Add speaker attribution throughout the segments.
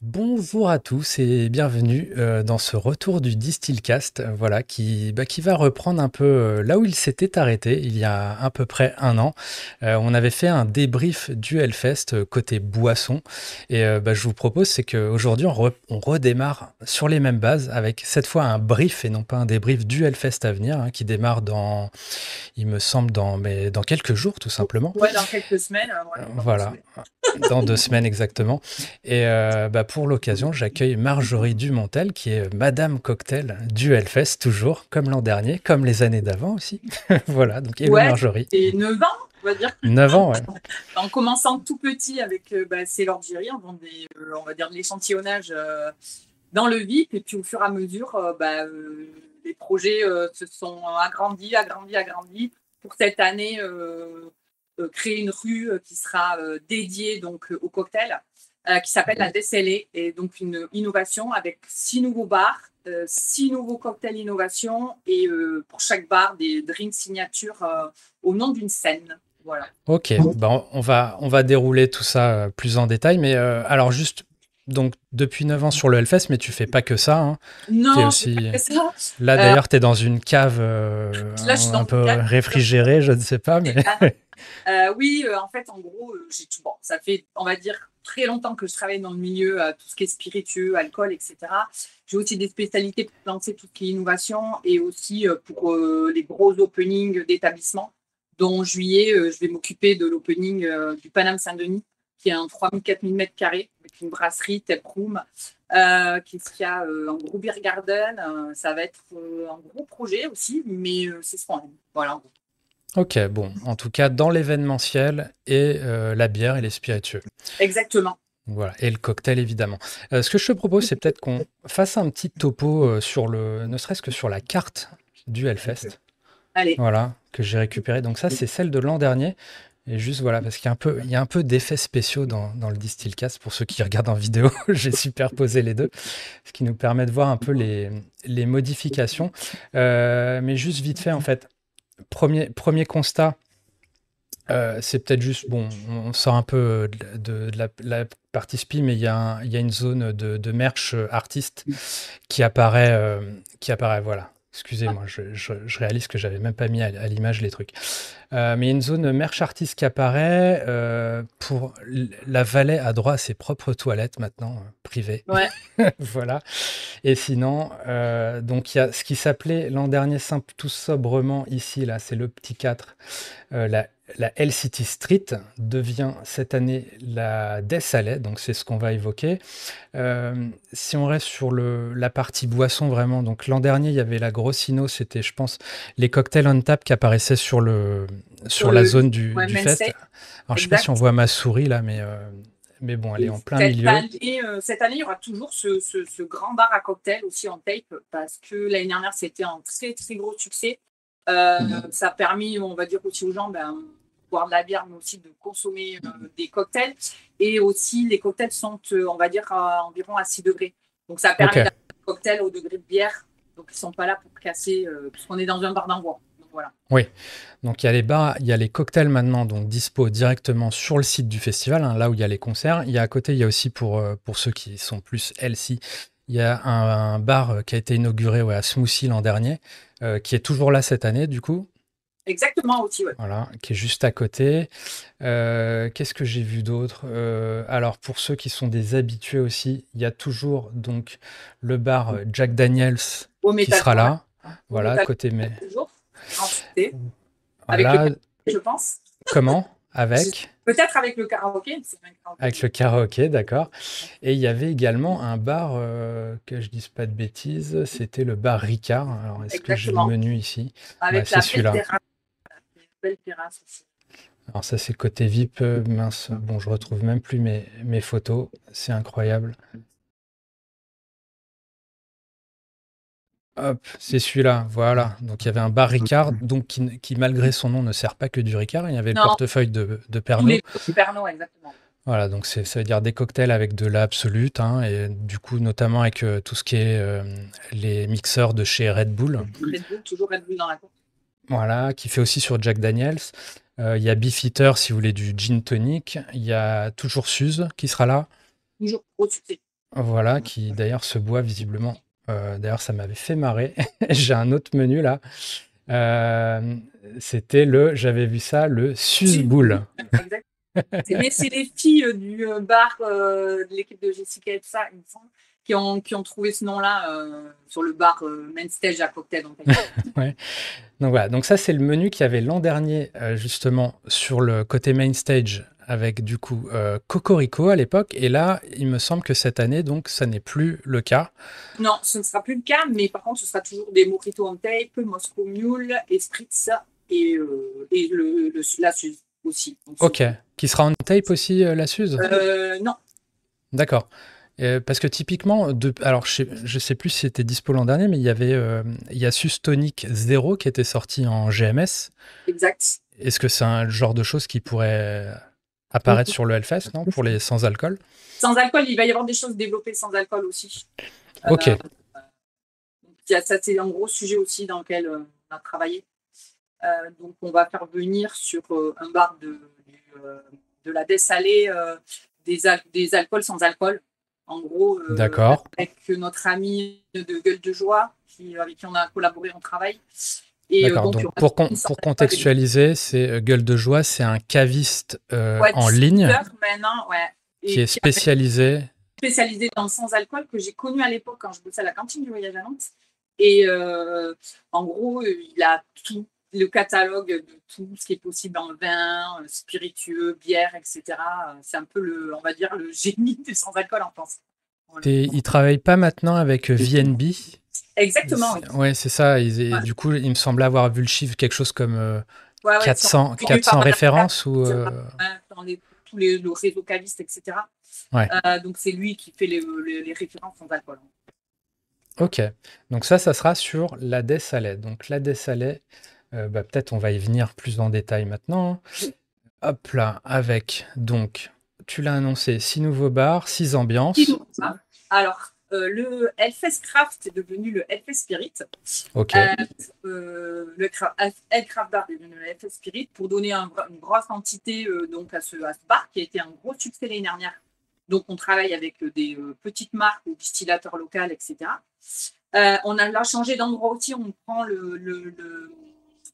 Speaker 1: Bonjour à tous et bienvenue dans ce retour du Distillcast, voilà, qui va reprendre un peu là où il s'était arrêté il y a à peu près un an. On avait fait un débrief du Hellfest côté boisson et je vous propose c'est qu'aujourd'hui on redémarre sur les mêmes bases avec cette fois un brief et non pas un débrief du Hellfest à venir qui démarre il me semble, dans quelques jours tout simplement.
Speaker 2: Ouais, dans quelques semaines, ouais, dans 2
Speaker 1: Voilà,
Speaker 2: semaines.
Speaker 1: dans 2 semaines exactement. Et pour l'occasion, j'accueille Marjorie Dumontel, qui est Madame Cocktail du Hellfest, toujours, comme l'an dernier, comme les années d'avant aussi. Voilà, donc hello
Speaker 2: Ouais,
Speaker 1: Marjorie.
Speaker 2: et 9 ans, on va dire.
Speaker 1: 9 ans, ouais.
Speaker 2: En commençant tout petit avec c'est Lord Jerry, on va dire de l'échantillonnage dans le VIP, et puis au fur et à mesure, les projets se sont agrandis. Pour cette année, créer une rue qui sera dédiée donc au cocktail, qui s'appelle la DSLE, et donc une innovation avec 6 nouveaux bars, 6 nouveaux cocktails innovation, et pour chaque bar des drinks signatures au nom d'une scène. Voilà.
Speaker 1: Ok, on va dérouler tout ça plus en détail, mais alors juste, donc depuis 9 ans sur le Hellfest, mais tu fais pas que ça, hein. T'es
Speaker 2: Non, je fais pas
Speaker 1: aussi...
Speaker 2: que ça.
Speaker 1: Là
Speaker 2: Euh,
Speaker 1: d'ailleurs, t'es dans une cave
Speaker 2: Là, je suis
Speaker 1: un
Speaker 2: dans une
Speaker 1: peu
Speaker 2: cave.
Speaker 1: réfrigérée, je ne sais pas, mais...
Speaker 2: Oui, en fait, en gros, j'ai tout. Bon, ça fait, on va dire, très longtemps que je travaille dans le milieu, tout ce qui est spiritueux, alcool, etc. J'ai aussi des spécialités pour lancer tout ce qui est innovation, et aussi pour les gros openings d'établissements. Dont en juillet, je vais m'occuper de l'opening du Paname Saint-Denis, qui est un 3000-4000 mètres carrés, avec une brasserie, tap room, qu'est-ce qu'il y a, un gros beer garden. Ça va être un gros projet aussi, mais c'est ce qu'on aime. Voilà, en gros.
Speaker 1: Ok, bon, en tout cas, dans l'événementiel et la bière et les spiritueux.
Speaker 2: Exactement.
Speaker 1: Voilà, et le cocktail évidemment. Ce que je te propose, c'est peut-être qu'on fasse un petit topo ne serait-ce que sur la carte du Hellfest.
Speaker 2: Allez.
Speaker 1: Voilà, que j'ai récupérée. Donc ça, c'est celle de l'an dernier. Et juste voilà, parce il y a un peu d'effets spéciaux dans le Distillcast. Pour ceux qui regardent en vidéo, j'ai superposé les deux, ce qui nous permet de voir un peu les modifications. Mais juste vite fait, en fait, premier constat. C'est peut-être juste, bon, on sort un peu de la partie SPI, mais il y a une zone de merch artiste qui apparaît, voilà. Excusez-moi, je réalise que j'avais même pas mis à l'image les trucs. Mais il y a une zone merch artiste qui apparaît. La Valais a droit à ses propres toilettes maintenant, privées.
Speaker 2: Ouais.
Speaker 1: Voilà. Et sinon, donc il y a ce qui s'appelait l'an dernier simple, tout sobrement ici, là, c'est le petit 4. La LCT Street devient cette année la Death, donc c'est ce qu'on va évoquer. Si on reste sur la partie boisson vraiment, donc l'an dernier il y avait la Grossino, c'était je pense les cocktails on tap qui apparaissaient
Speaker 2: Sur
Speaker 1: sur la
Speaker 2: le
Speaker 1: zone du,
Speaker 2: ouais,
Speaker 1: du
Speaker 2: main
Speaker 1: fest.
Speaker 2: stage.
Speaker 1: Alors je sais pas si on
Speaker 2: Exact.
Speaker 1: voit ma souris là, mais bon, elle est
Speaker 2: Et
Speaker 1: en plein milieu.
Speaker 2: cette année, il y aura toujours ce grand bar à cocktail aussi en tape, parce que l'année dernière, c'était un très, très gros succès. Ça a permis, on va dire aussi aux gens, de boire de la bière, mais aussi de consommer des cocktails. Et aussi, les cocktails sont, on va dire, environ à 6 degrés. Donc, ça
Speaker 1: Ok.
Speaker 2: permet d'avoir des cocktails au degré de bière. Donc, ils ne sont pas là pour casser, puisqu'on est dans un bar d'envoi. Donc, voilà.
Speaker 1: Oui, donc il y a les bars, il y a les cocktails maintenant, donc dispo directement sur le site du festival, hein, là où il y a les concerts. Il y a à côté, il y a aussi pour ceux qui sont plus healthy, il y a un bar qui a été inauguré à Smoothie l'an dernier, qui est toujours là cette année du coup,
Speaker 2: Exactement aussi, ouais.
Speaker 1: voilà, qui est juste à côté. Qu'est-ce que j'ai vu d'autre? Alors pour ceux qui sont des habitués aussi, il y a toujours donc le bar Jack Daniels
Speaker 2: Au
Speaker 1: qui
Speaker 2: métal,
Speaker 1: sera là,
Speaker 2: au
Speaker 1: voilà,
Speaker 2: métal
Speaker 1: côté mais
Speaker 2: toujours, en cité, avec le
Speaker 1: voilà,
Speaker 2: karaoké, je pense.
Speaker 1: comment? Avec?
Speaker 2: Peut-être avec le karaoké, c'est un karaoké.
Speaker 1: Avec le karaoké, d'accord. Et il y avait également un bar, que je dise pas de bêtises, c'était le bar Ricard. Alors, est-ce que j'ai le
Speaker 2: Exactement.
Speaker 1: menu ici? Ouais,
Speaker 2: Avec
Speaker 1: c'est
Speaker 2: la belle
Speaker 1: celui-là.
Speaker 2: terrasse. Une belle terrasse aussi.
Speaker 1: Alors ça, c'est côté VIP. Mince, bon, je retrouve même plus mes photos. C'est incroyable. Hop, c'est celui-là, voilà. Donc il y avait un bar Ricard, donc qui, malgré son nom ne sert pas que du Ricard. Il y avait le
Speaker 2: Non,
Speaker 1: portefeuille de
Speaker 2: tous les
Speaker 1: Pernod.
Speaker 2: Pernod, exactement.
Speaker 1: Voilà, donc ça veut dire des cocktails avec de l'absolute, hein, et du coup, notamment avec tout ce qui est les mixeurs de chez Red Bull.
Speaker 2: Red Bull, toujours Red Bull dans la cour.
Speaker 1: Voilà, qui fait aussi sur Jack Daniels. Il y a Beefeater si vous voulez du gin tonic. Il y a toujours Suze qui sera là.
Speaker 2: Toujours au succès.
Speaker 1: Voilà, qui d'ailleurs se boit visiblement. D'ailleurs, ça m'avait fait marrer. J'ai un autre menu là. Euh, C'était j'avais vu ça, le Susboule.
Speaker 2: Exact. Mais c'est les filles du bar de l'équipe de Jessica et tout ça, il me semble, qui ont trouvé ce nom-là sur le bar Main Stage à cocktail. Donc,
Speaker 1: Ouais. Donc voilà, donc ça c'est le menu qu'il y avait l'an dernier justement sur le côté main stage avec du coup Cocorico à l'époque et là il me semble que cette année donc ça n'est plus le cas.
Speaker 2: non, ce ne sera plus le cas, mais par contre, ce sera toujours des Mojito on tape, Moscow Mule et Spritz et la Suze aussi. Donc,
Speaker 1: Ok, qui sera en tape aussi la Suze?
Speaker 2: non,
Speaker 1: D'accord. Parce que typiquement, alors je sais plus si c'était dispo l'an dernier, mais il y a Suze Tonic 0 qui était sorti en GMS.
Speaker 2: exact.
Speaker 1: Est-ce que c'est un genre de choses qui pourrait apparaître sur le Hellfest, non? Pour les sans alcool?
Speaker 2: Sans alcool, il va y avoir des choses développées sans alcool aussi.
Speaker 1: Ok.
Speaker 2: Ça, c'est un gros sujet aussi dans lequel on a travaillé. Donc, on va faire venir sur un bar de la dessalée des alcools sans alcool. En gros,
Speaker 1: D'accord.
Speaker 2: avec notre ami de Gueule de Joie, avec qui on a collaboré en travail. Et
Speaker 1: D'accord.
Speaker 2: donc, il y
Speaker 1: Donc,
Speaker 2: aura une sorte
Speaker 1: pour contextualiser, c'est Gueule de Joie, c'est un caviste en ligne
Speaker 2: maintenant, ouais,
Speaker 1: qui
Speaker 2: et
Speaker 1: est
Speaker 2: qui a
Speaker 1: spécialisé.
Speaker 2: spécialisé dans le sans-alcool que j'ai connu à l'époque quand je bossais à la cantine du voyage à Nantes. Et en gros, il a tout le catalogue de tout ce qui est possible en vin, spiritueux, bière, etc. C'est un peu on va dire, le génie du sans-alcool en France. Voilà.
Speaker 1: Il travaille pas maintenant avec VNB.
Speaker 2: Exactement, oui.
Speaker 1: Ouais, c'est ça.
Speaker 2: Ouais.
Speaker 1: Du coup, il me semblait avoir vu le chiffre, quelque chose comme
Speaker 2: Ouais, ouais,
Speaker 1: 400,
Speaker 2: connu par
Speaker 1: 400
Speaker 2: Madame
Speaker 1: références ou.
Speaker 2: dans tous le réseau cavistes, etc.
Speaker 1: Ouais.
Speaker 2: Donc c'est lui qui fait les références sans alcool.
Speaker 1: Ok. Donc ça sera sur la Dessalais. Donc la Dessalais, bah, peut-être on va y venir plus en détail maintenant. Hop là, avec donc, tu l'as annoncé, 6 nouveaux bars, 6 ambiances.
Speaker 2: Alors, le Hellfest Craft est devenu le Hellfest Spirit.
Speaker 1: Ok.
Speaker 2: Le Hellcraft Bar est devenu le Hellfest Spirit pour donner une grosse entité donc à ce bar qui a été un gros succès l'année dernière. Donc, on travaille avec des petites marques, des distillateurs locaux, etc. On a changé d'endroit aussi. On prend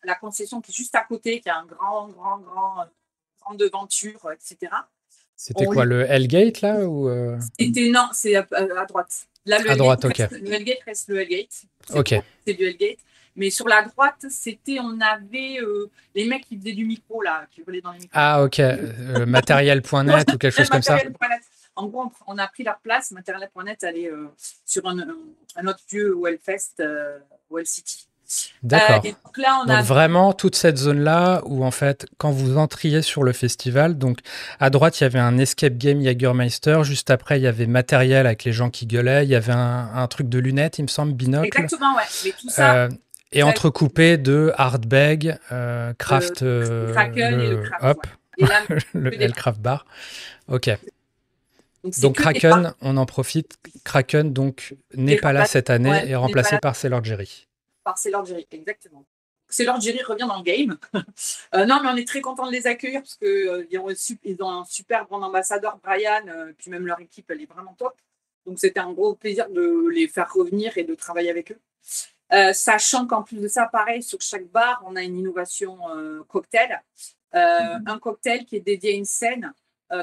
Speaker 2: la concession qui est juste à côté, qui a un grande devanture, etc.
Speaker 1: C'était quoi, le Hellgate là ou
Speaker 2: Non, c'est à droite. Là,
Speaker 1: à droite, ok.
Speaker 2: le Hellgate reste le Hellgate.
Speaker 1: Ok.
Speaker 2: C'est du Hellgate. Mais sur la droite, on avait les mecs qui faisaient du micro, là, qui volaient dans les micros.
Speaker 1: Ah, ok. Matériel.net ou quelque chose comme ça.
Speaker 2: En gros, on a pris leur place. Matériel.net, elle est sur un autre lieu au Hellfest, au Hell City.
Speaker 1: D'accord.
Speaker 2: Donc là, on
Speaker 1: donc
Speaker 2: a
Speaker 1: vraiment toute cette zone-là où en fait, quand vous entriez sur le festival, donc à droite, il y avait un escape game Jägermeister. Juste après, il y avait matériel avec les gens qui gueulaient. Il y avait un truc de lunettes, il me semble, binocle.
Speaker 2: Exactement, ouais. Mais tout ça.
Speaker 1: Et entrecoupé de Hardbag, Craft,
Speaker 2: Kraken et le Craft.
Speaker 1: hop,
Speaker 2: Et là,
Speaker 1: le Hellcraft Bar. Ok.
Speaker 2: Donc
Speaker 1: Kraken, on en profite. Kraken donc n'est pas là cette année
Speaker 2: ouais,
Speaker 1: et remplacé par Sailor Jerry.
Speaker 2: Par Sailor Jerry, exactement. Sailor Jerry revient dans le game. Non, mais on est très content de les accueillir parce qu'ils ont un super grand ambassadeur, Brian, puis même leur équipe, elle est vraiment top. Donc c'était un gros plaisir de les faire revenir et de travailler avec eux. Sachant qu'en plus de ça, pareil, sur chaque bar, on a une innovation cocktail. Un cocktail qui est dédié à une scène.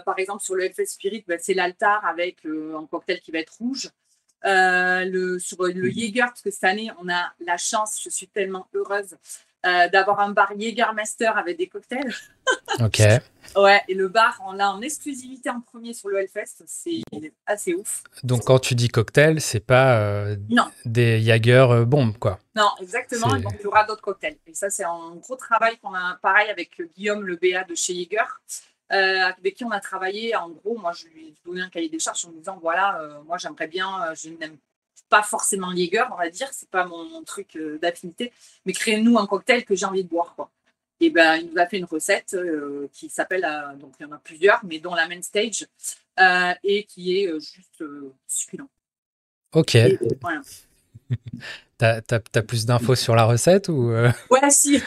Speaker 2: Par exemple, sur le Hellfest Spirit, c'est l'altar avec un cocktail qui va être rouge. Sur le Jäger, parce que cette année, on a la chance, je suis tellement heureuse, d'avoir un bar Jägermeister avec des cocktails.
Speaker 1: Ok.
Speaker 2: Ouais, et le bar, on l'a en exclusivité en premier sur le Hellfest, c'est assez ouf.
Speaker 1: Donc quand tu dis cocktail, c'est pas des Jäger bombes, quoi.
Speaker 2: Non, exactement, donc il y aura d'autres cocktails. Et ça, c'est un gros travail qu'on a, pareil, avec Guillaume, le BA de chez Jäger. Avec qui on a travaillé. En gros, moi, je lui ai donné un cahier des charges en me disant, voilà, moi, j'aimerais bien, je n'aime pas forcément Jäger, on va dire, c'est pas mon truc d'affinité, mais créez-nous un cocktail que j'ai envie de boire, quoi. Et ben, il nous a fait une recette qui s'appelle, donc il y en a plusieurs, mais dont la main stage, et qui est juste succulent.
Speaker 1: Ok.
Speaker 2: Et, voilà.
Speaker 1: T'as plus d'infos sur la recette ou
Speaker 2: Ouais, si.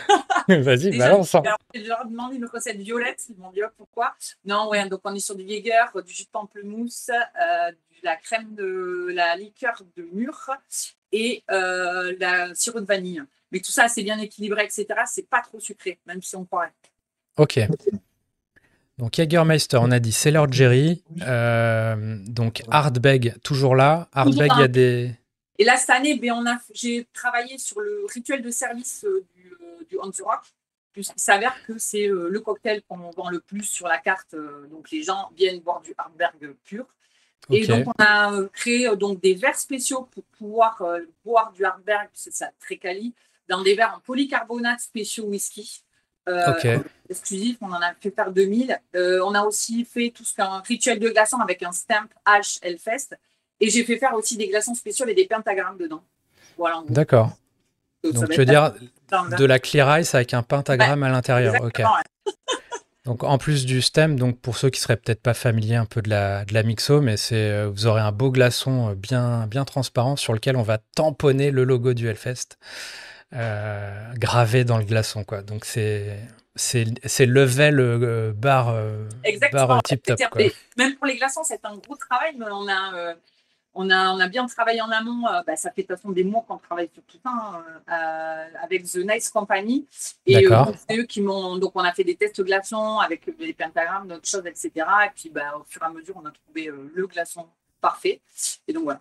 Speaker 1: Vas-y,
Speaker 2: Déjà,
Speaker 1: balance, hein.
Speaker 2: alors, je leur ai demandé une recette violette. Ils m'ont dit oh, pourquoi. Non, ouais, donc on est sur du Jäger, du jus de pamplemousse, de la crème de la liqueur de mûre et la sirop de vanille. Mais tout ça, c'est bien équilibré, etc. C'est pas trop sucré, même si on croirait.
Speaker 1: Ok. Donc Jägermeister, on a dit Cellar Jerry. Donc Ardbeg, toujours là.
Speaker 2: Toujours
Speaker 1: Ardbeg, il y
Speaker 2: dans-
Speaker 1: a des.
Speaker 2: Et là, cette année, ben, j'ai travaillé sur le rituel de service du On the Rock, puisqu'il s'avère que c'est le cocktail qu'on vend le plus sur la carte. Donc les gens viennent boire du Hardberg pur. Et
Speaker 1: Ok,
Speaker 2: donc, on a créé donc, des verres spéciaux pour pouvoir boire du Hardberg, c'est ça, très quali, dans des verres en polycarbonate spéciaux whisky.
Speaker 1: ok,
Speaker 2: Exclusif, on en a fait faire 2000. On a aussi fait tout ce qu'un rituel de glaçons avec un stamp H Hellfest. Et j'ai fait faire aussi des glaçons spéciaux et des pentagrammes dedans. Voilà, en gros.
Speaker 1: d'accord.
Speaker 2: Ça
Speaker 1: Donc
Speaker 2: va
Speaker 1: tu veux
Speaker 2: être
Speaker 1: dire
Speaker 2: dans le verre.
Speaker 1: de la clear ice avec un
Speaker 2: Ouais,
Speaker 1: pentagramme à l'intérieur. Ok.
Speaker 2: exactement. Ouais.
Speaker 1: Donc en plus du stem, donc pour ceux qui seraient peut-être pas familiers un peu de la mixo, mais vous aurez un beau glaçon bien transparent sur lequel on va tamponner le logo du Hellfest gravé dans le glaçon, quoi. Donc c'est level bar
Speaker 2: Exactement.
Speaker 1: tip top, quoi.
Speaker 2: Même pour les glaçons, c'est un gros travail, mais on a bien travaillé en amont. Ça fait de toute façon des mois qu'on travaille sur tout ça avec The Nice Company. Et
Speaker 1: D'accord.
Speaker 2: donc, c'est eux qui m'ont. Donc, on a fait des tests glaçons avec les pentagrammes, d'autres choses, etc. Et puis, au fur et à mesure, on a trouvé le glaçon parfait. Et donc, voilà.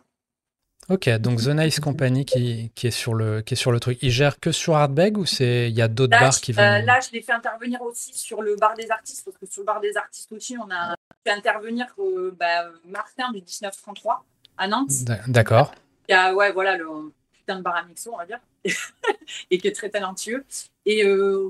Speaker 1: Ok, donc The Nice Company qui est sur le truc. Il gère que sur Hardbeg ou il y a d'autres
Speaker 2: Là,
Speaker 1: bars qui vont.
Speaker 2: là, je l'ai fait intervenir aussi sur le bar des artistes, parce que sur le bar des artistes aussi, on a fait intervenir Martin du 1933 à Nantes.
Speaker 1: D'accord.
Speaker 2: Qui a, ouais, voilà, le putain de bar à mixo, on va dire, et qui est très talentueux. Et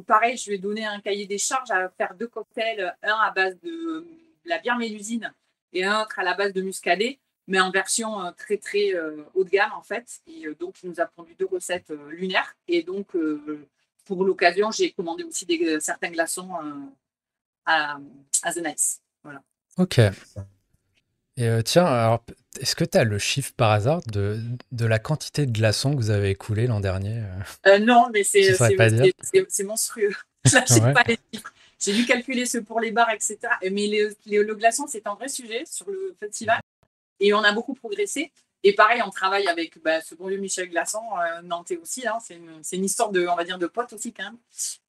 Speaker 2: pareil, je lui ai donné un cahier des charges à faire 2 cocktails, un à base de la bière mélusine et un autre à la base de muscadet, mais en version très, très haut de gamme, en fait. Et donc, il nous a pondu 2 recettes lunaires. Et donc, pour l'occasion, j'ai commandé aussi certains glaçons à, à The Nice. Voilà.
Speaker 1: Ok. Et tiens, alors, est-ce que tu as le chiffre par hasard de la quantité de glaçons que vous avez écoulé l'an dernier
Speaker 2: Non, mais
Speaker 1: Tu saurais pas dire?
Speaker 2: c'est monstrueux. Là, j'ai
Speaker 1: Ouais.
Speaker 2: pas les chiffres. J'ai dû calculer ceux pour les bars, etc. Mais le glaçon, c'est un vrai sujet sur le festival. Et on a beaucoup progressé. Et pareil, on travaille avec ce bon vieux Michel Glaçon, nantais aussi. Hein. C'est une histoire de, on va dire, de potes aussi quand même.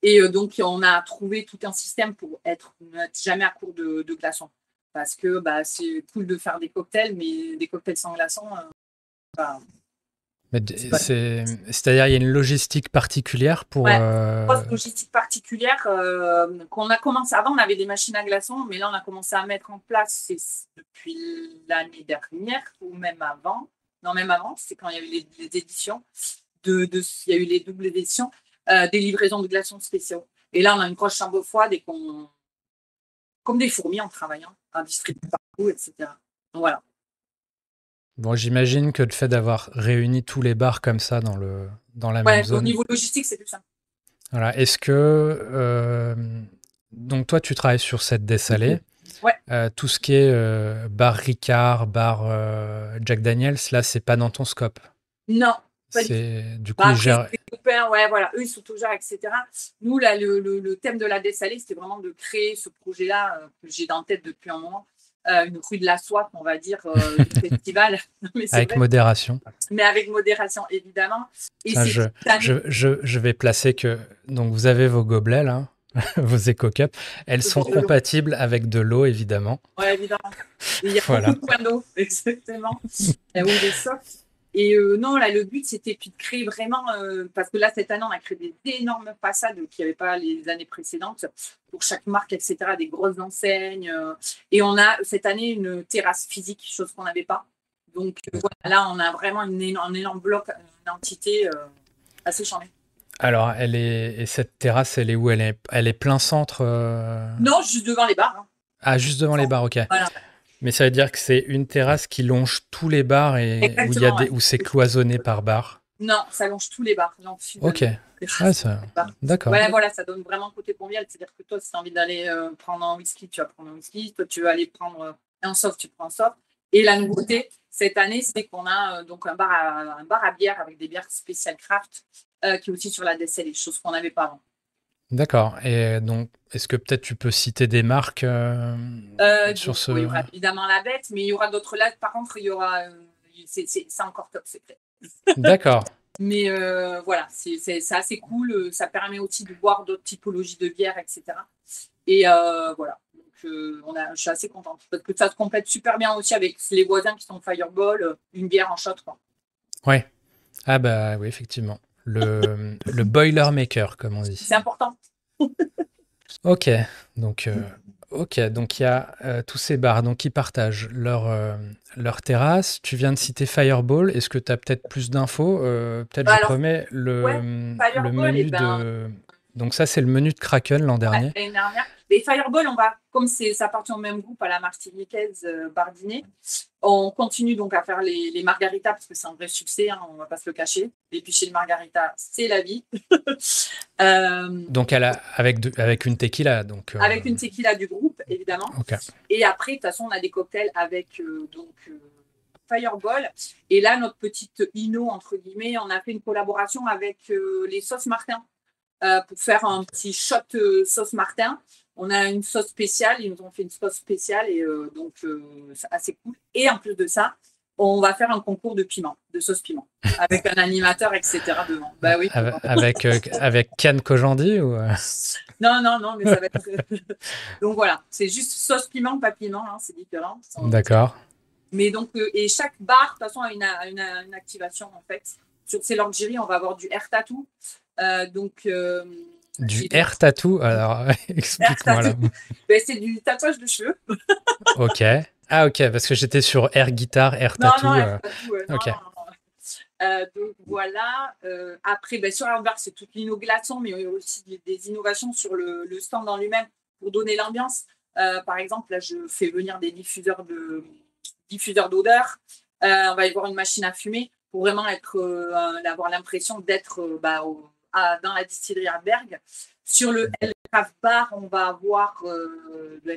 Speaker 2: Et donc, on a trouvé tout un système pour n'être jamais à court de glaçons. Parce que c'est cool de faire des cocktails, mais des cocktails sans glaçons, bah,
Speaker 1: Mais
Speaker 2: c'est pas.
Speaker 1: c'est-à-dire, il y a une logistique particulière pour.
Speaker 2: Ouais, grosse logistique particulière qu'on a commencé. Avant, on avait des machines à glaçons, mais là, on a commencé à mettre en place depuis l'année dernière ou même avant. Non, même avant, c'est quand il y a eu les éditions. Il y a eu les doubles éditions, des livraisons de glaçons spéciaux. Et là, on a une grosse chambre froide et comme des fourmis en travaillant, à distribuer partout, etc. Donc voilà.
Speaker 1: Bon, j'imagine que le fait d'avoir réuni tous les bars comme ça dans la même
Speaker 2: Ouais, au
Speaker 1: zone.
Speaker 2: niveau logistique, c'est plus simple.
Speaker 1: Voilà. Est-ce que. Donc, toi, tu travailles sur cette dessalée.
Speaker 2: Ouais.
Speaker 1: Tout ce qui est bar Ricard, bar Jack Daniels, là, c'est pas dans ton scope.
Speaker 2: Non, pas du tout.
Speaker 1: Du coup, ils
Speaker 2: Après,
Speaker 1: gèrent.
Speaker 2: c'est des copains, ouais, voilà, eux, ils sont toujours, etc. Nous, là, le thème de la dessalée, c'était vraiment de créer ce projet-là que j'ai dans la tête depuis un moment. Une rue de la soif, on va dire, du festival. Non, mais c'est
Speaker 1: Avec
Speaker 2: vrai.
Speaker 1: modération.
Speaker 2: Mais avec modération, évidemment. Et
Speaker 1: Tiens,
Speaker 2: c'est toute l'année.
Speaker 1: je vais placer que. Donc, vous avez vos gobelets, là, vos éco-cups. Elles
Speaker 2: Le
Speaker 1: sont
Speaker 2: bord de l'eau.
Speaker 1: compatibles avec de l'eau, évidemment.
Speaker 2: Ouais, évidemment. Et il y a beaucoup
Speaker 1: Voilà.
Speaker 2: de points d'eau, exactement. Là où il est soft. Et non, là, le but, c'était puis de créer vraiment, parce que là, cette année, on a créé des énormes façades qu'il n'y avait pas les années précédentes, pour chaque marque, etc., des grosses enseignes. Et on a, cette année, une terrasse physique, chose qu'on n'avait pas. Donc, voilà, là, on a vraiment un énorme bloc, une entité assez charmée.
Speaker 1: Alors, et cette terrasse, elle est où? Elle est plein centre.
Speaker 2: Non, juste devant les bars. Hein.
Speaker 1: Ah, juste devant les bars, ok.
Speaker 2: Voilà,
Speaker 1: Mais ça veut dire que c'est une terrasse qui longe tous les bars et
Speaker 2: exactement. Ouais.
Speaker 1: où c'est cloisonné par bar.
Speaker 2: Non, ça longe tous les bars. Non,
Speaker 1: Ok. Ah, ça. D'accord.
Speaker 2: Ouais, voilà, ça donne vraiment côté convivial. C'est-à-dire que toi, si tu as envie d'aller prendre un whisky, tu vas prendre un whisky. Toi, tu veux aller prendre un soft, tu prends un soft. Et la nouveauté, cette année, c'est qu'on a donc un bar à bière avec des bières spéciales craft qui est aussi sur la DSL, des choses qu'on n'avait pas avant.
Speaker 1: D'accord. Et donc, est-ce que peut-être tu peux citer des marques sur
Speaker 2: Donc, il y
Speaker 1: ce...
Speaker 2: aura évidemment la bête, mais il y aura d'autres là. Par contre, il y aura. C'est encore top secret.
Speaker 1: D'accord.
Speaker 2: Mais voilà, c'est assez cool. Ça permet aussi de boire d'autres typologies de bières, etc. Et voilà. Donc, je suis assez contente. Parce que ça se complète super bien aussi avec les voisins qui sont Fireball, une bière en shot, quoi.
Speaker 1: Ouais. Ah bah oui, effectivement. Le Boilermaker, comme on dit.
Speaker 2: C'est important.
Speaker 1: Ok, donc donc il y a tous ces bars donc qui partagent leur terrasse. Tu viens de citer Fireball. Est-ce que tu as peut-être plus d'infos? Peut-être je te
Speaker 2: Alors,
Speaker 1: remets
Speaker 2: ouais,
Speaker 1: le
Speaker 2: Fireball, et
Speaker 1: menu
Speaker 2: ben,
Speaker 1: de. Donc ça, c'est le menu de Kraken l'an
Speaker 2: ouais,
Speaker 1: dernier.
Speaker 2: l'année dernière. Les Fireball, on va, comme ça appartient au même groupe à la Martiniquaise Bardinet, on continue donc à faire les margaritas parce que c'est un vrai succès, hein, on ne va pas se le cacher. Et puis chez les margaritas, c'est la vie.
Speaker 1: Donc avec une tequila. Donc
Speaker 2: Avec une tequila du groupe, évidemment.
Speaker 1: ok.
Speaker 2: Et après, de toute façon, on a des cocktails avec Fireball. Et là, notre petite Inno, entre guillemets, on a fait une collaboration avec les sauces Martin pour faire un petit shot sauce Martin. On a une sauce spéciale, ils nous ont fait une sauce spéciale et c'est assez cool. Et en plus de ça, on va faire un concours de piment, de sauce piment, avec un animateur, etc. devant. Bah oui.
Speaker 1: Avec Kian Kojandi ou
Speaker 2: Non, non, non, mais ça va être. Donc voilà, c'est juste sauce piment, pas piment, hein, c'est différent.
Speaker 1: D'accord.
Speaker 2: Mais donc, et chaque bar, de toute façon, a une activation en fait. Sur ces Lorgiri, on va avoir du air tattoo. Donc,
Speaker 1: Du air tattoo. Alors explique-moi là.
Speaker 2: Ben, c'est du tatouage de cheveux.
Speaker 1: Ok. Ah ok, parce que j'étais sur air guitare, air
Speaker 2: Non,
Speaker 1: tattoo.
Speaker 2: non, air tattoo, non,
Speaker 1: Ok.
Speaker 2: non, non. Donc voilà. Après, ben, sur bar, c'est toute l'inno glaçon, mais il y a aussi des innovations sur le stand en lui-même pour donner l'ambiance. Par exemple, là, je fais venir des diffuseurs d'odeur. On va y avoir une machine à fumer pour vraiment avoir l'impression d'être dans la distillerie à Berg. Sur le Hellcraft Bar, on va avoir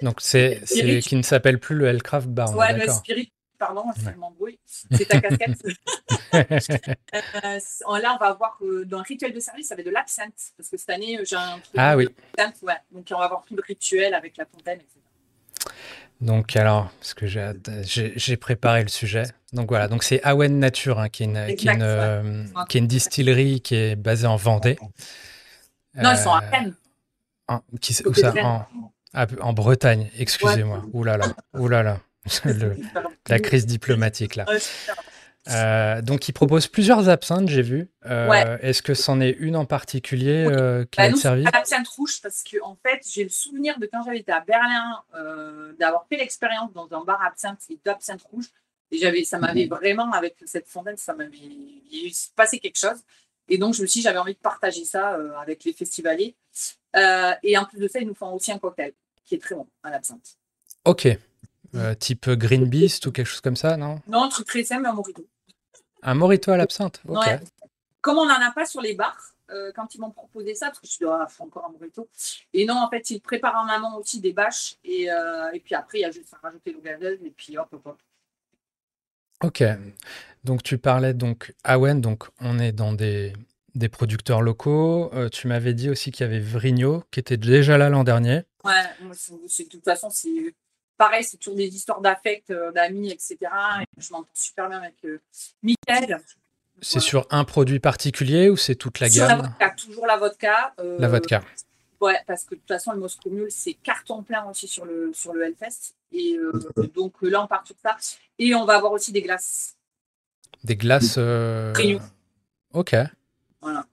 Speaker 1: Donc c'est qui ne s'appelle plus le Hellcraft Bar, on est
Speaker 2: ouais, le
Speaker 1: d'accord.
Speaker 2: Spirit, pardon,
Speaker 1: Ouais.
Speaker 2: je m'embrouille. C'est ta casquette. Là, on va avoir dans le rituel de service, ça va être de l'absinthe. Parce que cette année, j'ai un truc
Speaker 1: Ah oui.
Speaker 2: d'absinthe, ouais. Donc, on va avoir tout le rituel avec la fontaine, etc.
Speaker 1: Donc alors, parce que j'ai préparé le sujet. Donc voilà, donc c'est Awen Nature hein,
Speaker 2: Exact,
Speaker 1: qui est une distillerie qui est basée en Vendée.
Speaker 2: Non, ils sont à Rennes.
Speaker 1: Où
Speaker 2: Côté de
Speaker 1: ça?
Speaker 2: Rennes.
Speaker 1: En Bretagne,
Speaker 2: Ouais.
Speaker 1: excusez-moi. Ouh là là, ouh là là. La crise diplomatique là.
Speaker 2: Ouais, super.
Speaker 1: Donc, ils proposent plusieurs absinthes, j'ai vu.
Speaker 2: Ouais.
Speaker 1: Est-ce que c'en est une en particulier qui va
Speaker 2: Bah,
Speaker 1: être
Speaker 2: nous, c'est
Speaker 1: servie?
Speaker 2: pas l'absinthe rouge parce que, en fait, j'ai le souvenir de quand j'avais été à Berlin, d'avoir fait l'expérience dans un bar absinthe et d'absinthe rouge. Et ça m'avait vraiment, avec cette fontaine, il s'est passé quelque chose. Et donc, je me suis dit, j'avais envie de partager ça avec les festivaliers. Et en plus de ça, ils nous font aussi un cocktail qui est très bon à l'absinthe.
Speaker 1: Ok. Type Green Beast ou quelque chose comme ça, non?
Speaker 2: Non, un truc très simple, mais un mojito.
Speaker 1: Un mojito à l'absinthe? Ok.
Speaker 2: Ouais. Comme on n'en a pas sur les bars, quand ils m'ont proposé ça, parce que je dois faire encore un mojito. Et non, en fait, ils préparent en amont aussi des bâches. Et puis après, il y a juste à rajouter l'eau gazeuse. Et puis hop, hop, hop.
Speaker 1: Ok. Donc, tu parlais donc Awen, donc on est dans des producteurs locaux. Tu m'avais dit aussi qu'il y avait Vrigno, qui était déjà là l'an dernier.
Speaker 2: Ouais, de toute façon, c'est pareil, c'est toujours des histoires d'affect, d'amis, etc. Et je m'entends super bien avec Mickaël.
Speaker 1: C'est
Speaker 2: Voilà.
Speaker 1: sur un produit particulier ou c'est toute la
Speaker 2: Sur la
Speaker 1: gamme?
Speaker 2: vodka, toujours la vodka.
Speaker 1: La vodka.
Speaker 2: Ouais, parce que de toute façon, le Moscow Mule, c'est carton plein aussi sur le Hellfest. Et donc là, on part sur ça. Et on va avoir aussi des glaces.
Speaker 1: Des glaces.
Speaker 2: Réunion.
Speaker 1: Ok.
Speaker 2: Voilà.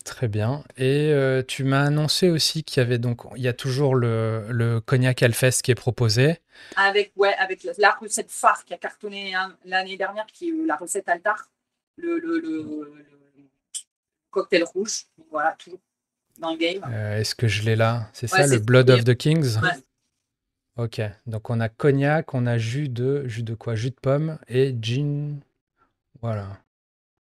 Speaker 1: Très bien. Et tu m'as annoncé aussi il y a toujours le cognac Hellfest qui est proposé.
Speaker 2: Avec la recette phare qui a cartonné l'année dernière, qui est la recette Altar, le cocktail rouge. Voilà, toujours dans le game.
Speaker 1: Est-ce que je l'ai là? C'est
Speaker 2: Ouais,
Speaker 1: ça, le
Speaker 2: c'est
Speaker 1: Blood of the Kings?
Speaker 2: ouais.
Speaker 1: Ok. Donc on a cognac, on a jus de quoi? Jus de pomme et gin. Voilà.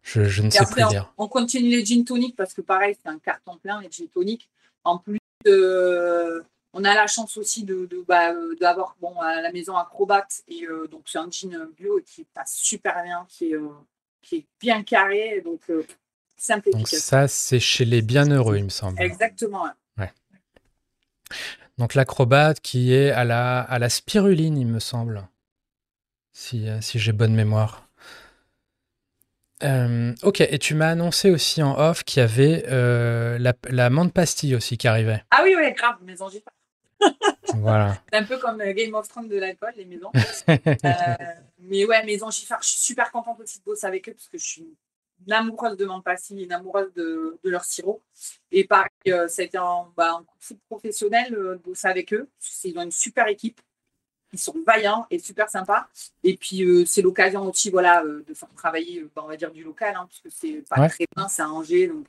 Speaker 1: Je ne
Speaker 2: Et
Speaker 1: sais
Speaker 2: après,
Speaker 1: plus dire.
Speaker 2: on continue les gin tonic parce que pareil, c'est un carton plein, les gin tonic. En plus de On a la chance aussi d'avoir à la maison Acrobat et donc c'est un jean bio qui passe super bien, qui est bien carré, donc simple et
Speaker 1: Donc
Speaker 2: efficace.
Speaker 1: ça, c'est chez les bienheureux, il me semble.
Speaker 2: Exactement. Ouais.
Speaker 1: Ouais. Donc l'acrobate qui est à la spiruline, il me semble, si j'ai bonne mémoire. Ok, et tu m'as annoncé aussi en off qu'il y avait la menthe pastille aussi qui arrivait.
Speaker 2: Ah oui, oui, grave, maison Giffard.
Speaker 1: Voilà.
Speaker 2: C'est un peu comme Game of Thrones de l'alcool, les maisons. Mais ouais, maison Giffard, je suis super contente aussi de bosser avec eux parce que je suis une amoureuse de menthe pastille, une amoureuse de leur sirop. Et pareil, ça a été un coup de foot professionnel de bosser avec eux. Ils ont une super équipe. Ils sont vaillants et super sympas. Et puis, c'est l'occasion aussi de faire travailler, on va dire, du local, hein, parce que c'est pas
Speaker 1: Ouais.
Speaker 2: très loin, c'est à Angers. Donc,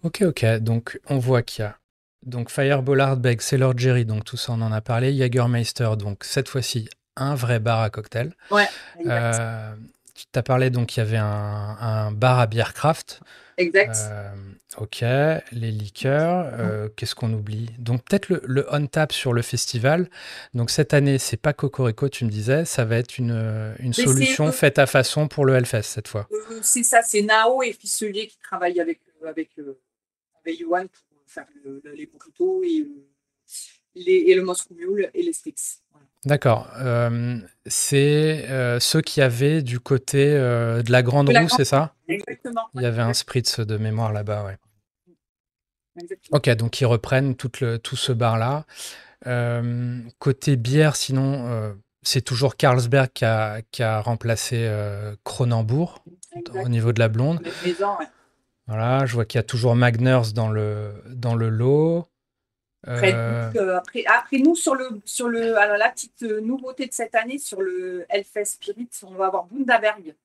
Speaker 1: Ok. Donc, on voit qu'il y a donc Fireball Ardbeg, Sailor Jerry, donc tout ça, on en a parlé. Jägermeister, donc cette fois-ci, un vrai bar à cocktail.
Speaker 2: ouais, exact.
Speaker 1: Tu t'as parlé, donc il y avait un bar à bière craft.
Speaker 2: Exact.
Speaker 1: Ok, les liqueurs, qu'est-ce qu'on oublie? Donc peut-être le on-tap sur le festival. Donc cette année, c'est pas Cocorico, tu me disais, ça va être une
Speaker 2: Mais
Speaker 1: solution faite à façon pour le Hellfest cette fois.
Speaker 2: c'est ça, c'est Nao et Ficelier qui travaillent avec Yuan pour faire les burritos et le Moscow Mule et les sticks. Voilà.
Speaker 1: D'accord. C'est ceux qui avaient du côté de la Grande Roue, c'est ça?
Speaker 2: Exactement.
Speaker 1: Il y avait un spritz de mémoire là-bas, ouais.
Speaker 2: Exactement.
Speaker 1: Ok, donc ils reprennent tout ce bar-là. Côté bière, sinon, c'est toujours Carlsberg qui a remplacé Kronenbourg au niveau de la blonde.
Speaker 2: Maison, ouais.
Speaker 1: Voilà, je vois qu'il y a toujours Magners dans le lot.
Speaker 2: Après nous, alors la petite nouveauté de cette année, sur le Hellfest Spirit, on va avoir Bundaberg,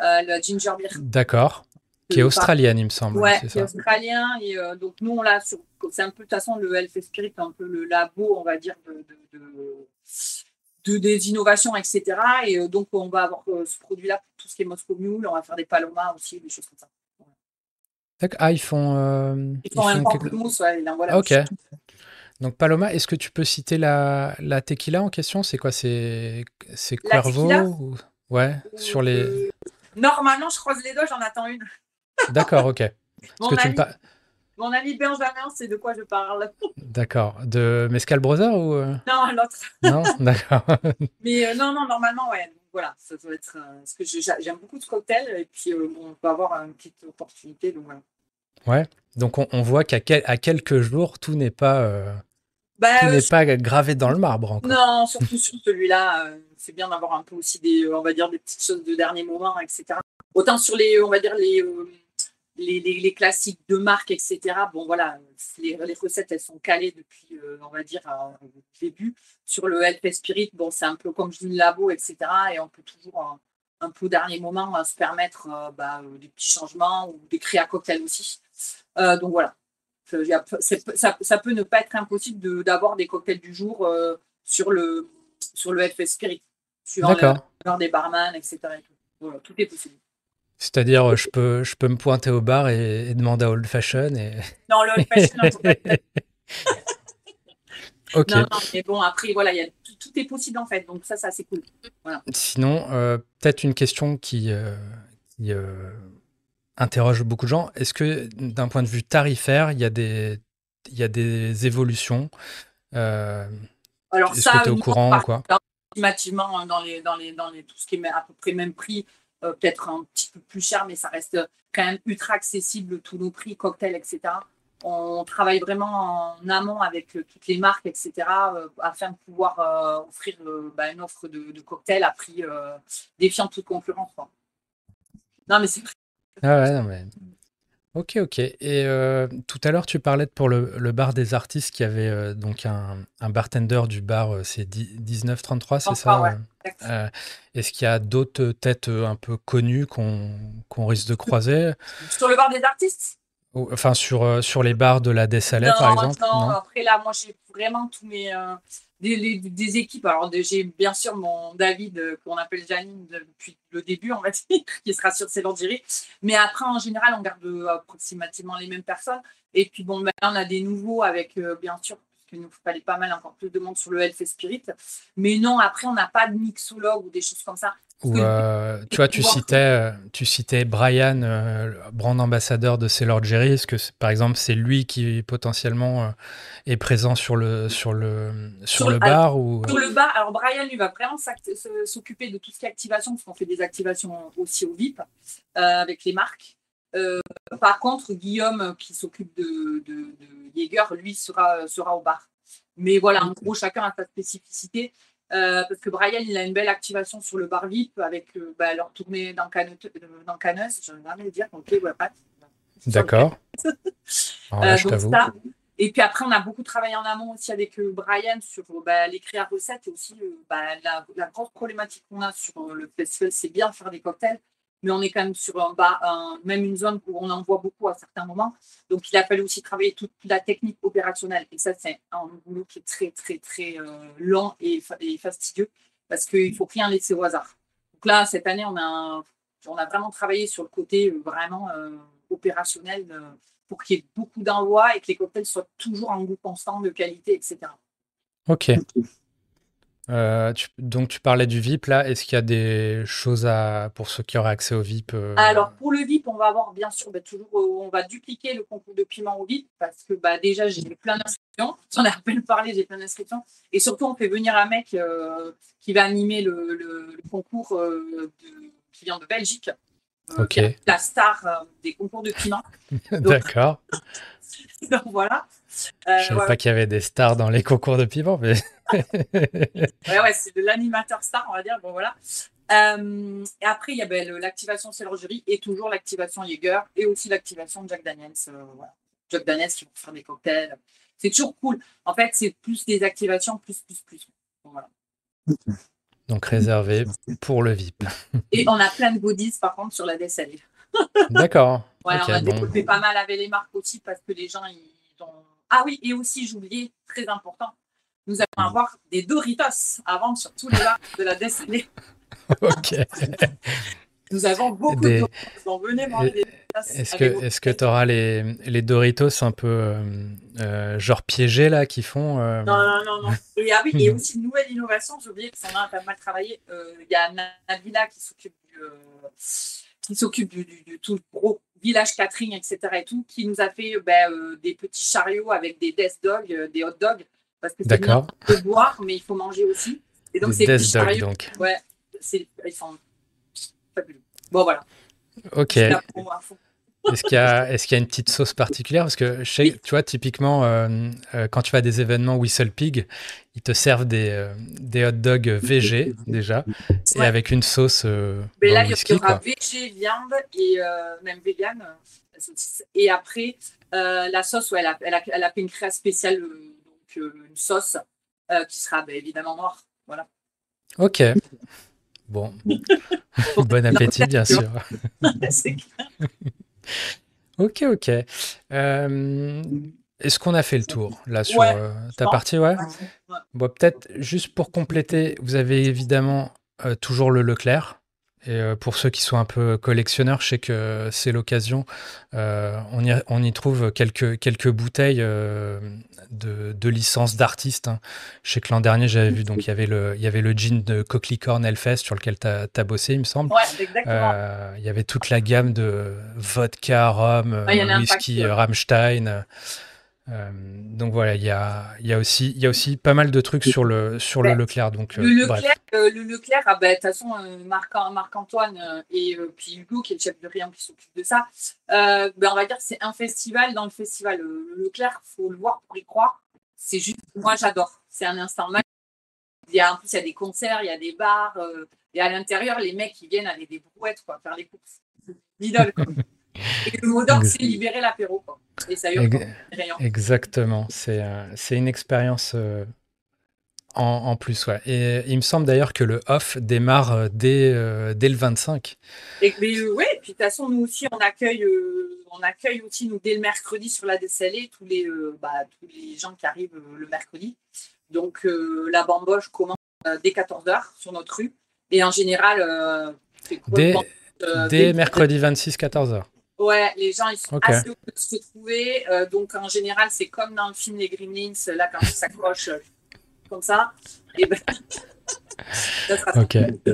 Speaker 2: le ginger beer.
Speaker 1: D'accord. Qui est australienne, il me semble.
Speaker 2: Ouais,
Speaker 1: c'est
Speaker 2: qui est
Speaker 1: ça.
Speaker 2: australien. Et donc, nous, on l'a c'est un peu, de toute façon, le Hellfest Spirit, un peu le labo, on va dire, des innovations, etc. Et donc, on va avoir ce produit-là pour tout ce qui est Moscow Mule. On va faire des palomas aussi, des choses comme ça.
Speaker 1: D'accord. Ah, ils font
Speaker 2: un pamplemousse, ouais, il envoie la
Speaker 1: Ok.
Speaker 2: bouche.
Speaker 1: Donc Paloma, est-ce que tu peux citer la tequila en question? C'est quoi? C'est
Speaker 2: La tequila,
Speaker 1: Cuervo Ouais, sur les...
Speaker 2: normalement, je croise les doigts, j'en attends une.
Speaker 1: D'accord, ok.
Speaker 2: Mon ami Benjamin, c'est de quoi je parle.
Speaker 1: D'accord. De Mescal Brother ou...
Speaker 2: Non, l'autre.
Speaker 1: Non? D'accord.
Speaker 2: Mais non, normalement, ouais. Donc, voilà, ça doit être. Parce que j'aime beaucoup ce cocktail et puis on peut avoir une petite opportunité. Donc voilà.
Speaker 1: Ouais. Donc on voit qu'à quelques jours, tout n'est pas gravé dans le marbre encore.
Speaker 2: Non, surtout sur celui-là, c'est bien d'avoir un peu aussi on va dire, des petites choses de dernier moment, etc. Autant sur on va dire, les classiques de marque, etc. Bon, voilà, les recettes, elles sont calées depuis, on va dire, le début. Sur le Hellfest Spirit, bon, c'est un peu comme une labo, etc. Et on peut toujours, un peu au dernier moment, se permettre des petits changements ou des créas cocktails aussi. Donc voilà. Ça peut ne pas être impossible d'avoir des cocktails du jour sur le Hellfest Spirit, suivant l'heure des barman, etc. Et tout. Voilà, tout est possible.
Speaker 1: C'est-à-dire, je peux me pointer au bar et demander à Old Fashion et...
Speaker 2: Non, le Old Fashion, non,
Speaker 1: Ok.
Speaker 2: Non, mais bon, après, voilà, tout est possible en fait, donc ça c'est cool. Voilà.
Speaker 1: Sinon, peut-être une question qui interroge beaucoup de gens. Est-ce que d'un point de vue tarifaire, il y a des évolutions
Speaker 2: Alors
Speaker 1: est-ce que tu es au courant ou quoi?
Speaker 2: Estimativement, dans tout ce qui est à peu près même prix, peut-être un petit peu plus cher, mais ça reste quand même ultra accessible, tous nos prix, cocktails, etc. On travaille vraiment en amont avec toutes les marques, etc., afin de pouvoir offrir une offre de cocktails à prix défiant toute concurrence. Quoi. Non, mais c'est vrai.
Speaker 1: Ah ouais, non, mais... Ok. Et tout à l'heure, tu parlais pour le bar des artistes qui avait donc un bartender du bar, c'est 1933, c'est ça?
Speaker 2: Ouais.
Speaker 1: Est-ce qu'il y a d'autres têtes un peu connues qu'on risque de croiser?
Speaker 2: Sur le bar des artistes?
Speaker 1: Enfin, sur les bars de la Dessalais, par exemple?
Speaker 2: Non, après là, moi j'ai vraiment tous mes des équipes. Alors, j'ai bien sûr mon David, qu'on appelle Janine depuis le début, on va dire, qui sera sur Célangerie. Mais après, en général, on garde approximativement les mêmes personnes. Et puis, bon, maintenant, on a des nouveaux avec, bien sûr, parce qu'il nous fallait pas mal, encore plus de monde sur le Health et Spirit. Mais non, après, on n'a pas de mixologue ou des choses comme ça. Parce
Speaker 1: Ou
Speaker 2: que
Speaker 1: tu vois, tu citais Brian, brand ambassadeur de Sailor Jerry. Est-ce que, par exemple, c'est lui qui potentiellement est présent sur le
Speaker 2: alors,
Speaker 1: bar ou...
Speaker 2: sur le bar, alors Brian, lui, va vraiment s'occuper de tout ce qui est activation, parce qu'on fait des activations aussi au VIP avec les marques. Par contre, Guillaume, qui s'occupe de Jaeger, lui, sera au bar. Mais voilà, en gros, chacun a sa spécificité. Parce que Brian, il a une belle activation sur le bar VIP avec leur tournée dans Canneuse. Je vais jamais le dire, ok, ouais, pas.
Speaker 1: D'accord. Alors là, je
Speaker 2: Donc
Speaker 1: t'avoue.
Speaker 2: ça. Et puis après, on a beaucoup travaillé en amont aussi avec Brian sur l'écrit à recettes et aussi la grosse problématique qu'on a sur le festival, c'est bien faire des cocktails, mais on est quand même sur même une zone où on en voit beaucoup à certains moments. Donc il a fallu aussi travailler toute la technique opérationnelle. Et ça, c'est un boulot qui est très, très, très lent et fastidieux parce qu'il ne faut rien laisser au hasard. Donc là, cette année, on a vraiment travaillé sur le côté vraiment opérationnel. Pour qu'il y ait beaucoup d'envois et que les cocktails soient toujours en goût constant, de qualité, etc.
Speaker 1: Ok. Donc tu parlais du VIP là. Est-ce qu'il y a des choses pour ceux qui auraient accès au VIP
Speaker 2: Alors pour le VIP, on va avoir bien sûr toujours, on va dupliquer le concours de piment au VIP parce que déjà j'ai plein d'inscriptions. J'en ai à peine parlé, j'ai plein d'inscriptions. Et surtout, on fait venir un mec qui va animer le concours qui vient de Belgique.
Speaker 1: Ok.
Speaker 2: Qui est la star des concours de piment.
Speaker 1: D'accord.
Speaker 2: Donc voilà.
Speaker 1: Je savais pas qu'il y avait des stars dans les concours de piment, mais...
Speaker 2: ouais, c'est de l'animateur star, on va dire. Bon, voilà. Et après, il y a l'activation Sailor Jerry et toujours l'activation Jaeger et aussi l'activation Jack Daniels. Voilà. Jack Daniels qui vont faire des cocktails. C'est toujours cool. En fait, c'est plus des activations, plus. Bon, voilà.
Speaker 1: Donc réservé pour le VIP.
Speaker 2: Et on a plein de goodies, par contre, sur la DSL.
Speaker 1: D'accord.
Speaker 2: Ouais,
Speaker 1: Ok,
Speaker 2: on a
Speaker 1: bon.
Speaker 2: développé pas mal avec les marques aussi parce que les gens, ils ont... Ah oui, et aussi, j'oubliais, très important, nous allons avoir des Doritos à vendre sur tous les bars de la DSL.
Speaker 1: Ok.
Speaker 2: Nous avons beaucoup de Doritos. Donc venez manger des Doritos.
Speaker 1: Est-ce que tu auras les Doritos un peu genre piégés là qui font
Speaker 2: Non. Et ah oui, et aussi une nouvelle innovation, j'ai oublié parce qu'on a pas mal travaillé. Il y a Nabila qui s'occupe du tout gros village catering, etc. et tout, qui nous a fait des petits chariots avec des death dogs, des hot dogs, parce que c'est bien de boire, mais il faut manger aussi. Et donc
Speaker 1: des
Speaker 2: ces petits
Speaker 1: death dogs,
Speaker 2: chariots,
Speaker 1: donc.
Speaker 2: ouais, ils sont fabuleux. Bon voilà.
Speaker 1: Ok. Est-ce qu'il y a une petite sauce particulière? Parce que tu vois, typiquement, quand tu vas à des événements Whistle Pig, ils te servent des hot dogs végé déjà, et avec une sauce
Speaker 2: mais là,
Speaker 1: whisky.
Speaker 2: Il y aura végé, viande et même vegan. Et après, la sauce, elle a fait une création spéciale, donc une sauce qui sera évidemment noire. Voilà.
Speaker 1: Ok. Bon. Bon appétit, bien sûr.
Speaker 2: C'est clair.
Speaker 1: Ok. Est-ce qu'on a fait le tour là sur ta partie? Ouais. Bon, peut-être juste pour compléter, vous avez évidemment toujours le Leclerc. Et pour ceux qui sont un peu collectionneurs, je sais que c'est l'occasion. On y trouve quelques bouteilles de licences d'artistes. Hein. Je sais que l'an dernier, j'avais vu, donc il y avait le gin de Coquelicorne Hellfest sur lequel tu as bossé, il me semble.
Speaker 2: Ouais, exactement.
Speaker 1: Il y avait toute la gamme de vodka, rhum, whisky, Rammstein. Donc voilà, il y a aussi pas mal de trucs sur le Leclerc. Donc,
Speaker 2: le Leclerc, de toute façon, Marc-Antoine et puis Hugo, qui est le chef de rayon qui s'occupe de ça, on va dire que c'est un festival dans le festival. Le Leclerc, il faut le voir pour y croire. C'est juste, moi j'adore. C'est un instant magique. En plus, il y a des concerts, il y a des bars, et à l'intérieur, les mecs qui viennent avec des brouettes, quoi, faire les courses. L'idole, quoi. Et le mot d'ordre, c'est libérer l'apéro, quoi. Et ça hurle rayon.
Speaker 1: Exactement. C'est une expérience en plus, ouais. Et il me semble d'ailleurs que le off démarre dès le 25.
Speaker 2: Oui, puis de toute façon, nous aussi, on accueille aussi, nous, dès le mercredi sur la DSLE, tous les gens qui arrivent le mercredi. Donc, la bamboche commence dès 14h sur notre rue. Et en général, c'est complètement,
Speaker 1: Dès mercredi 26, 14h.
Speaker 2: ouais, les gens ils sont
Speaker 1: Ok.
Speaker 2: assez heureux de se trouver. Donc, en général, c'est comme dans le film Les Gremlins, là, quand ils s'accrochent comme ça. Et ben, ça sera
Speaker 1: Ok.
Speaker 2: ça.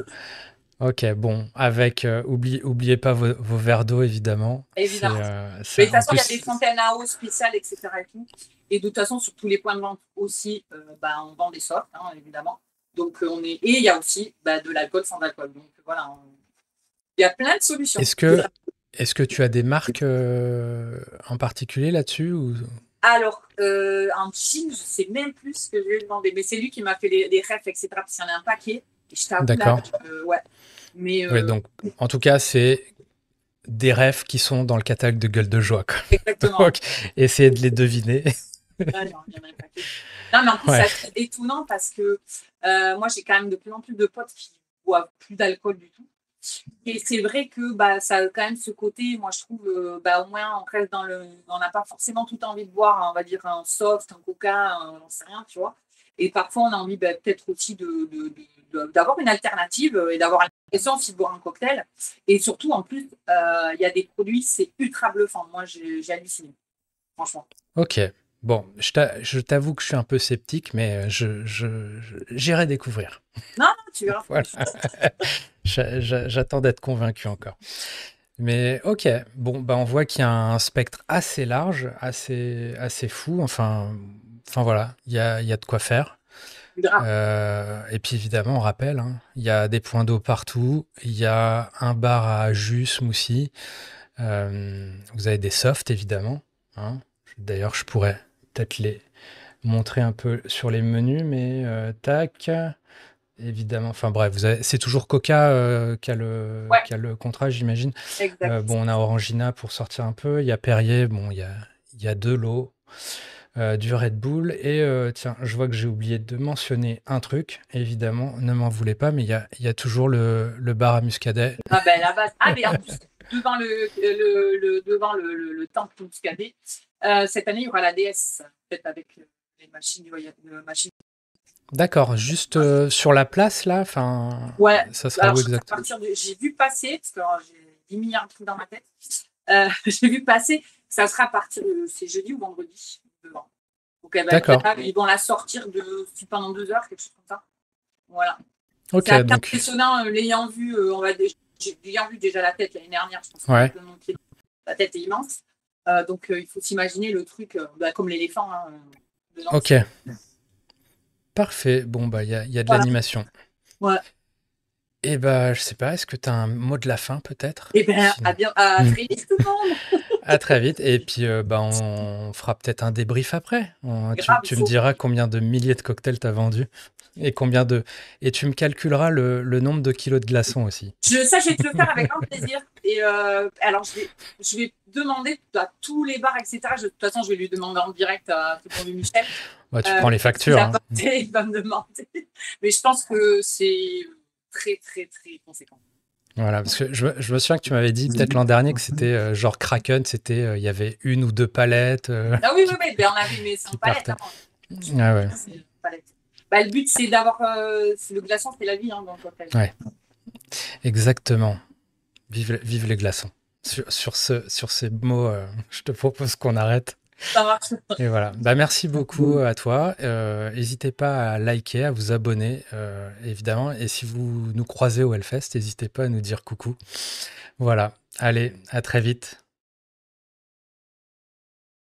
Speaker 1: Ok, bon, avec oubliez pas vos verres d'eau évidemment.
Speaker 2: Évidemment. Mais
Speaker 1: C'est
Speaker 2: de toute
Speaker 1: en
Speaker 2: façon, il y a des
Speaker 1: plus.
Speaker 2: fontaines à eau spéciales, etc. Et tout. Et de toute façon, sur tous les points de vente aussi, on vend des softs, hein, évidemment. Donc, et il y a aussi de l'alcool sans alcool. Donc, voilà, il y a plein de solutions.
Speaker 1: Est-ce que tu as des marques en particulier là-dessus ou...
Speaker 2: Alors, en Chine, je sais même plus ce que je vais lui demander. Mais c'est lui qui m'a fait les refs, etc. Parce qu'il y en a un paquet. Et je t'avoue, là,
Speaker 1: D'accord.
Speaker 2: ouais. Mais
Speaker 1: Oui, donc en tout cas, c'est des rêves qui sont dans le catalogue de Gueule de Joie, quoi.
Speaker 2: exactement.
Speaker 1: Donc, essayez de les deviner.
Speaker 2: Ah non, il y en a un paquet. Non, mais en plus,
Speaker 1: Ouais.
Speaker 2: c'est assez étonnant parce que moi, j'ai quand même de plus en plus de potes qui boivent plus d'alcool du tout. Et c'est vrai que ça a quand même ce côté, moi, je trouve, au moins, on reste on n'a pas forcément tout envie de boire, on va dire, un soft, un coca, j'en sais rien, tu vois. Et parfois, on a envie peut-être aussi d'avoir une alternative et d'avoir l'impression aussi de boire un cocktail. Et surtout, en plus, il y a des produits, c'est ultra bluffant. Moi, j'ai halluciné, franchement.
Speaker 1: Ok. Bon, je t'avoue que je suis un peu sceptique, mais j'irai découvrir.
Speaker 2: Non, non, tu verras.
Speaker 1: Voilà. J'attends d'être convaincu encore. Mais ok, bon, on voit qu'il y a un spectre assez large, assez fou. Enfin voilà, il y a de quoi faire.
Speaker 2: Grave.
Speaker 1: Et puis évidemment, on rappelle, hein, il y a des points d'eau partout. Il y a un bar à jus smoothie. Vous avez des softs, évidemment, hein. D'ailleurs, je pourrais peut-être les montrer un peu sur les menus, mais tac, évidemment. Enfin bref, c'est toujours Coca
Speaker 2: Ouais,
Speaker 1: qui a le contrat, j'imagine.
Speaker 2: exact.
Speaker 1: Bon, on a Orangina pour sortir un peu. Il y a Perrier, bon, il y a de l'eau, du Red Bull. Et tiens, je vois que j'ai oublié de mentionner un truc. Évidemment, ne m'en voulez pas, mais il y a toujours le bar à Muscadet.
Speaker 2: Ah la base. Ah, mais en plus, devant le temple Muscadet, cette année, il y aura la DS, peut-être avec les machines, machines.
Speaker 1: D'accord, juste sur la place là, enfin,
Speaker 2: Ouais,
Speaker 1: ça sera
Speaker 2: alors
Speaker 1: où
Speaker 2: je crois qu'à
Speaker 1: exact?
Speaker 2: partir de. J'ai vu passer, parce que j'ai 10 milliards de trucs dans ma tête. J'ai vu passer, ça sera à partir de. C'est jeudi ou vendredi devant. Donc elle va être
Speaker 1: D'accord.
Speaker 2: là, ils vont la sortir pendant 2 heures, quelque chose comme ça. Voilà.
Speaker 1: Ok,
Speaker 2: C'est assez
Speaker 1: donc,
Speaker 2: impressionnant, l'ayant vu, j'ai ayant vu déjà la tête l'année dernière, je pense que
Speaker 1: ouais,
Speaker 2: la tête est immense. Donc il faut s'imaginer le truc comme l'éléphant dedans.
Speaker 1: ok, parfait. Bon, il y a de
Speaker 2: Voilà.
Speaker 1: l'animation.
Speaker 2: Ouais.
Speaker 1: Et je sais pas, est-ce que tu as un mot de la fin peut-être?
Speaker 2: Et bien,
Speaker 1: Sinon,
Speaker 2: à très vite tout le monde.
Speaker 1: à très vite. Et puis, on fera peut-être un débrief après. Tu,
Speaker 2: Grave, il
Speaker 1: tu me
Speaker 2: faut.
Speaker 1: diras combien de milliers de cocktails tu as vendus et et tu me calculeras le nombre de kilos de glaçons aussi.
Speaker 2: Ça, je vais te le faire avec grand plaisir. Et alors, je vais demander à tous les bars, etc. De toute façon, je vais lui demander en direct à tout le monde, Michel.
Speaker 1: Ouais, tu prends les
Speaker 2: Ce qu'il
Speaker 1: factures,
Speaker 2: a
Speaker 1: hein.
Speaker 2: porté, il va me demander. Mais je pense que c'est très, très, très conséquent.
Speaker 1: Voilà, parce que je me souviens que tu m'avais dit peut-être l'an dernier que c'était genre Kraken, il y avait une ou deux palettes
Speaker 2: Ah oui, oui,
Speaker 1: qui,
Speaker 2: oui, ben, on avait mes 100
Speaker 1: qui
Speaker 2: palettes.
Speaker 1: partaient.
Speaker 2: Hein.
Speaker 1: Ah ouais,
Speaker 2: Palette. Le but, c'est d'avoir. Le glaçon, c'est la vie hein, dans le cocktail.
Speaker 1: ouais, exactement. Vive les glaçons. Sur ces mots, je te propose qu'on arrête.
Speaker 2: Ça marche.
Speaker 1: Et voilà. Merci beaucoup à toi. N'hésitez pas à liker, à vous abonner, évidemment. Et si vous nous croisez au Hellfest, n'hésitez pas à nous dire coucou. Voilà. Allez, à très vite.